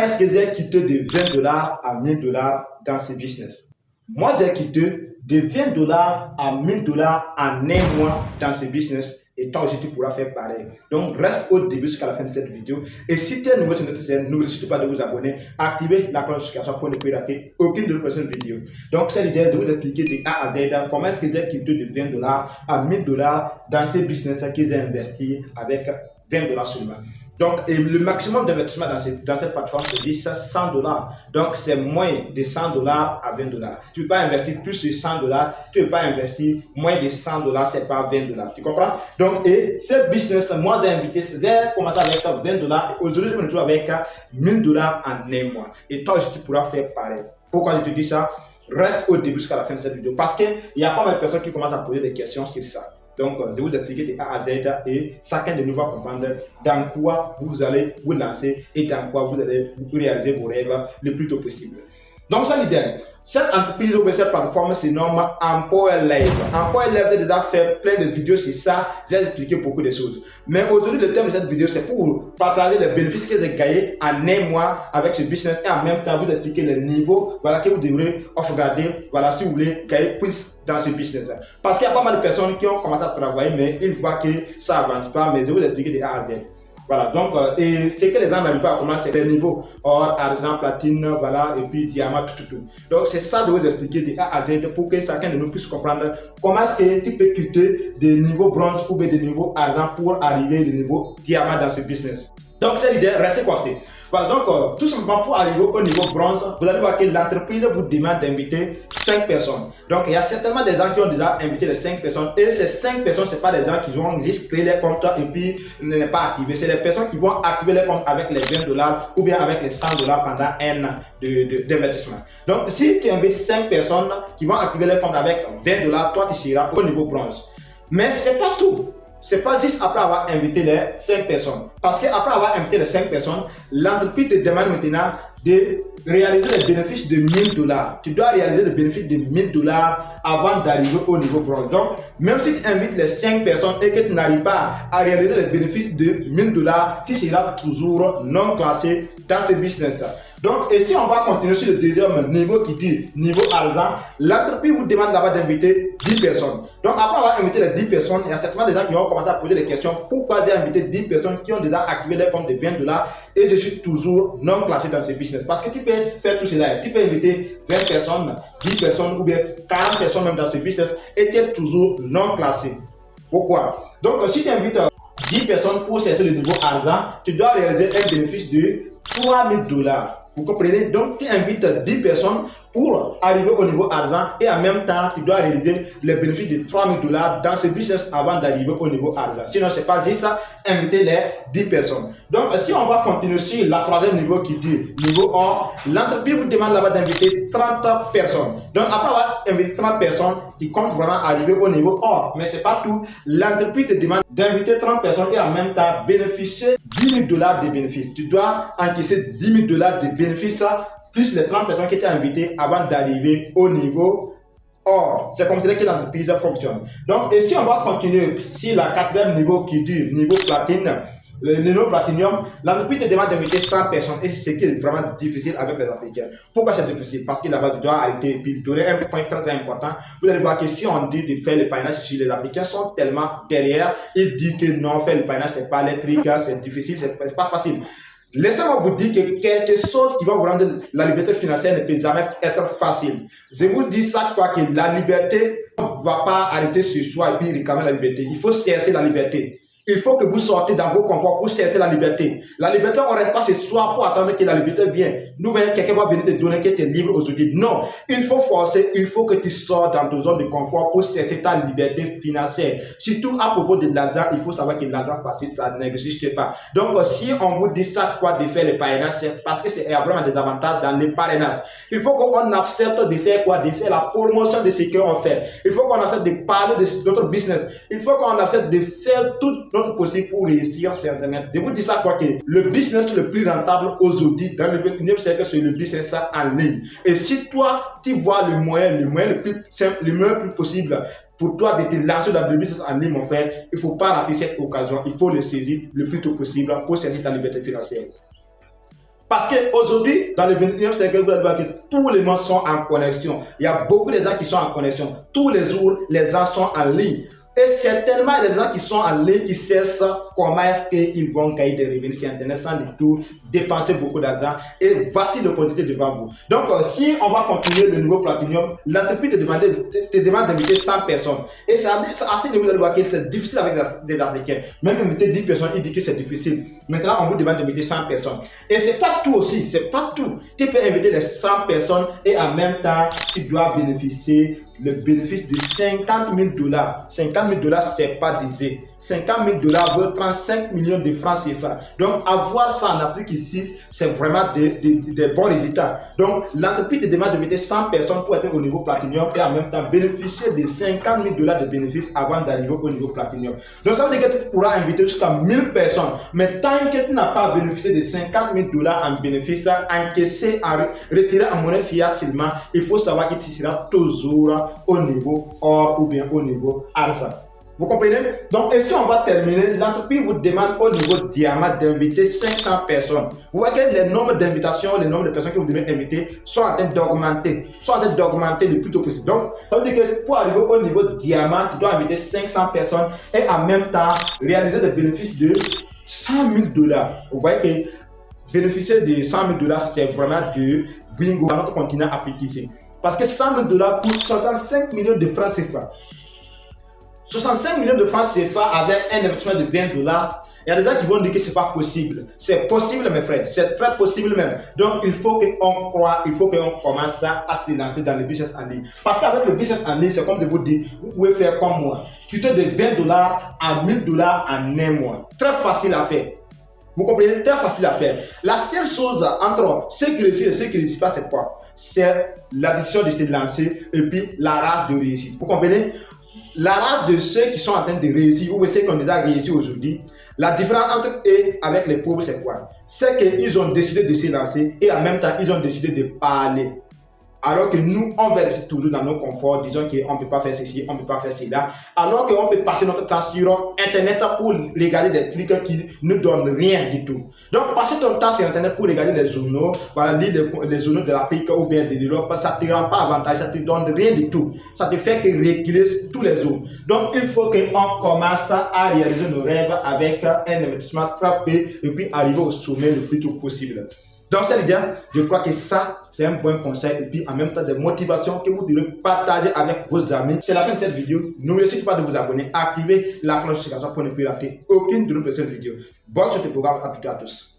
est-ce que j'ai quitté de 20 dollars à 1000 dollars dans ce business? Moi, j'ai quitté de 20 dollars à 1000 dollars en un mois dans ce business. Et toi aussi, tu pourras faire pareil. Donc, reste au début jusqu'à la fin de cette vidéo. Et si tu es nouveau sur notre chaîne, n'oubliez surtout pas de vous abonner, activer la cloche de notification pour ne plus rater aucune de nos prochaines vidéos. Donc, c'est l'idée de vous expliquer de A à Z comment est-ce que j'ai quitté de 20 dollars à 1000 dollars dans ces business que j'ai investi avec 20 dollars seulement. Donc, le maximum d'investissement dans cette plateforme, c'est 100 dollars. Donc, c'est moins de 100 dollars à 20 dollars. Tu ne peux pas investir plus de 100 dollars. Tu ne peux pas investir moins de 100 dollars, c'est pas 20 dollars. Tu comprends? Donc, et ce business, moi, j'ai commencé avec 20 dollars. Aujourd'hui, je me retrouve avec 1000 dollars en un mois. Et toi aussi, tu pourras faire pareil. Pourquoi je te dis ça? Reste au début jusqu'à la fin de cette vidéo. Parce qu'il y a pas mal de personnes qui commencent à poser des questions sur ça. Donc, je vais vous expliquer de A à Z et chacun de nous va comprendre dans quoi vous allez vous lancer et dans quoi vous allez réaliser vos rêves le plus tôt possible. Donc, c'est l'idée. Cette entreprise ou cette plateforme se nomme Empower Live. Empower Live, j'ai déjà fait plein de vidéos sur ça. J'ai expliqué beaucoup de choses. Mais aujourd'hui, le thème de cette vidéo, c'est pour partager les bénéfices que j'ai gagnés en un mois avec ce business et en même temps vous expliquer les niveaux que vous devrez regarder si vous voulez gagner plus dans ce business. Parce qu'il y a pas mal de personnes qui ont commencé à travailler, mais une fois que ça avance pas, mais je vais vous expliquer de A à Z. Voilà, donc, et ce que les gens n'arrivent pas à commencer, c'est les niveaux or, argent, platine, et puis diamant, tout. Donc, c'est ça de vous expliquer de A à Z pour que chacun de nous puisse comprendre comment est-ce que tu peux quitter des niveaux bronze ou des niveaux argent pour arriver au niveau diamant dans ce business. Donc, c'est l'idée, restez coincés. Voilà, donc, tout simplement pour arriver au niveau bronze, vous allez voir que l'entreprise vous demande d'inviter 5 personnes. Donc, il y a certainement des gens qui ont déjà invité les 5 personnes. Et ces 5 personnes, ce n'est pas des gens qui vont juste créer les comptes et puis ne pas activer. C'est les personnes qui vont activer les comptes avec les 20 dollars ou bien avec les 100 dollars pendant un an d'investissement. Donc, si tu invites 5 personnes qui vont activer les comptes avec 20 dollars, toi, tu seras au niveau bronze. Mais ce n'est pas tout. Ce n'est pas juste après avoir invité les 5 personnes. Parce qu'après avoir invité les 5 personnes, l'entreprise te demande maintenant de réaliser les bénéfices de 1000 dollars. Tu dois réaliser les bénéfices de 1000 dollars avant d'arriver au niveau bronze. Donc, même si tu invites les 5 personnes et que tu n'arrives pas à réaliser les bénéfices de 1000 dollars, tu seras toujours non classé dans ce business. Donc, et si on va continuer sur le deuxième niveau qui dit niveau argent, l'entreprise vous demande là-bas d'inviter 10 personnes. Donc, après avoir invité les 10 personnes, il y a certainement des gens qui vont commencer à poser des questions. Pourquoi j'ai invité 10 personnes qui ont déjà activé les comptes de 20 dollars et je suis toujours non classé dans ce business? Parce que tu peux faire tout cela. Tu peux inviter 20 personnes, 10 personnes ou bien 40 personnes même dans ce business et tu es toujours non classé. Pourquoi? Donc, si tu invites 10 personnes pour chercher le niveau argent, tu dois réaliser un bénéfice de 3000 dollars. Vous comprenez? Donc, tu invites 10 personnes pour arriver au niveau argent et en même temps, tu dois réaliser les bénéfices de 3000 dollars dans ce business avant d'arriver au niveau argent. Sinon, ce n'est pas juste ça, inviter les 10 personnes. Donc, si on va continuer sur la troisième niveau qui dit niveau or, l'entreprise vous demande là-bas d'inviter 30 personnes. Donc, après avoir invité 30 personnes, tu comptes vraiment arriver au niveau or. Mais ce n'est pas tout. L'entreprise te demande d'inviter 30 personnes et en même temps bénéficier 10 000 dollars de bénéfices. Tu dois encaisser 10 000 dollars de bénéfices plus les 30 personnes qui étaient invitées avant d'arriver au niveau or. C'est comme ça que l'entreprise fonctionne. Donc, et si on va continuer sur la quatrième niveau qui dit niveau platine, le niveau platinium, l'entreprise te demande d'inviter 100 personnes et c'est ce qui est vraiment difficile avec les Africains. Pourquoi c'est difficile? Parce que là-bas, tu dois arrêter et puis donner un point très important. Vous allez voir que si on dit de faire le parrainage sur les Africains sont tellement derrière, ils disent que non, faire le parrainage, c'est pas électrique, c'est difficile, c'est pas facile. Laissez-moi vous dire que quelque chose qui va vous rendre la liberté financière ne peut jamais être facile. Je vous dis chaque fois que la liberté ne va pas arrêter sur soi et puis réclamer la liberté. Il faut chercher la liberté. Il faut que vous sortez dans vos conforts pour chercher la liberté. La liberté, on ne reste pas ce soir pour attendre que la liberté vienne. Nous-mêmes, quelqu'un va venir te donner que tu es libre aujourd'hui. Non, il faut forcer, il faut que tu sors dans ta zone de confort pour chercher ta liberté financière. Surtout à propos de l'argent, il faut savoir que l'argent facile, ça n'existe pas. Donc, si on vous dit chaque fois de faire le parrainage, c'est parce qu'il y a vraiment des avantages dans le parrainage. Il faut qu'on accepte de faire quoi? De faire la promotion de ce qu'on fait. Il faut qu'on accepte de parler de notre business. Il faut qu'on accepte de faire tout notre possible pour réussir sur Internet. Je vous dis ça quoi que le business le plus rentable aujourd'hui dans le 21e siècle, c'est le business en ligne. Et si toi, tu vois le moyen le plus simple, le meilleur plus possible pour toi de te lancer dans le business en ligne, mon frère, il ne faut pas rater cette occasion. Il faut le saisir le plus tôt possible pour saisir ta liberté financière. Parce qu'aujourd'hui, dans le 21e siècle, vous allez voir que tous les gens sont en connexion. Il y a beaucoup de gens qui sont en connexion. Tous les jours, les gens sont en ligne. Et certainement, il y a des gens qui sont en ligne qui cherchent comment est-ce qu'ils vont gagner des revenus sur Internet sans du tout dépenser beaucoup d'argent. Et voici l'opportunité devant vous. Donc, si on va continuer le niveau Platinum, l'entreprise te demande d'inviter 100 personnes. Et c'est à ce niveau, vous allez voir que c'est difficile avec des Africains. Même inviter 10 personnes, il dit que c'est difficile. Maintenant, on vous demande d'inviter 100 personnes. Et c'est pas tout aussi, c'est pas tout. Tu peux inviter les 100 personnes et en même temps, tu dois bénéficier le bénéfice de 50 000 $. 50 000 $, c'est pas d'isé. 50 000 $ veut 35 millions de francs CFA. Donc, avoir ça en Afrique ici, c'est vraiment des bons résultats. Donc, l'entreprise te demande de mettre 100 personnes pour être au niveau Platinum et en même temps bénéficier de 50 000 $ de bénéfices avant d'arriver au niveau Platinum. Donc, ça veut dire que tu pourras inviter jusqu'à 1000 personnes. Mais tant que tu n'as pas bénéficié de 50 000 $ en bénéfices, encaissé, retiré en monnaie fiat seulement, il faut savoir que tu seras toujours au niveau or ou bien au niveau argent. Vous comprenez? Donc, ici, on va terminer. L'entreprise vous demande au niveau diamant d'inviter 500 personnes. Vous voyez que les nombres d'invitations, les nombres de personnes que vous devez inviter sont en train d'augmenter. Le plus tôt possible. Donc, ça veut dire que pour arriver au niveau diamant, tu dois inviter 500 personnes et en même temps réaliser des bénéfices de 100 000 $. Vous voyez que bénéficier de 100 000 $, c'est vraiment de bingo dans notre continent africain ici. Parce que 100 000 $ coûtent 65 millions de francs CFA. 65 millions de francs CFA avec un investissement de 20 $. Il y a des gens qui vont dire que ce n'est pas possible. C'est possible, mes frères. C'est très possible même. Donc, il faut qu'on croie, il faut qu'on commence à se lancer dans le business en ligne. Parce qu'avec le business en ligne, c'est comme de vous dire, vous pouvez faire comme moi. Quitter de 20 $ à 1000 $ en un mois. Très facile à faire. Vous comprenez? Très facile à faire. La seule chose entre ceux qui réussissent et ceux qui ne réussissent pas, c'est quoi? C'est l'addition de se lancer et puis la race de réussir. Vous comprenez? La race de ceux qui sont en train de réussir ou ceux qui ont déjà réussi aujourd'hui, la différence entre eux avec les pauvres, c'est quoi? C'est qu'ils ont décidé de se lancer et en même temps, ils ont décidé de parler. Alors que nous, on va rester toujours dans nos conforts, disons qu'on ne peut pas faire ceci, on ne peut pas faire cela. Alors qu'on peut passer notre temps sur Internet pour regarder des trucs qui ne donnent rien du tout. Donc, passer ton temps sur Internet pour regarder les journaux, voilà, lire les journaux de l'Afrique ou bien de l'Europe, ça ne te rend pas avantage, ça ne te donne rien du tout. Ça te fait que reculer tous les jours. Donc, il faut qu'on commence à réaliser nos rêves avec un investissement frappé et puis arriver au sommet le plus tôt possible. Dans cette idée, je crois que ça, c'est un bon conseil et puis en même temps des motivations que vous devez partager avec vos amis. C'est la fin de cette vidéo. N'oubliez surtout pas de vous abonner, activer la cloche de notification pour ne plus rater aucune de nos prochaines vidéos. Bonne suite de programme à toutes et à tous.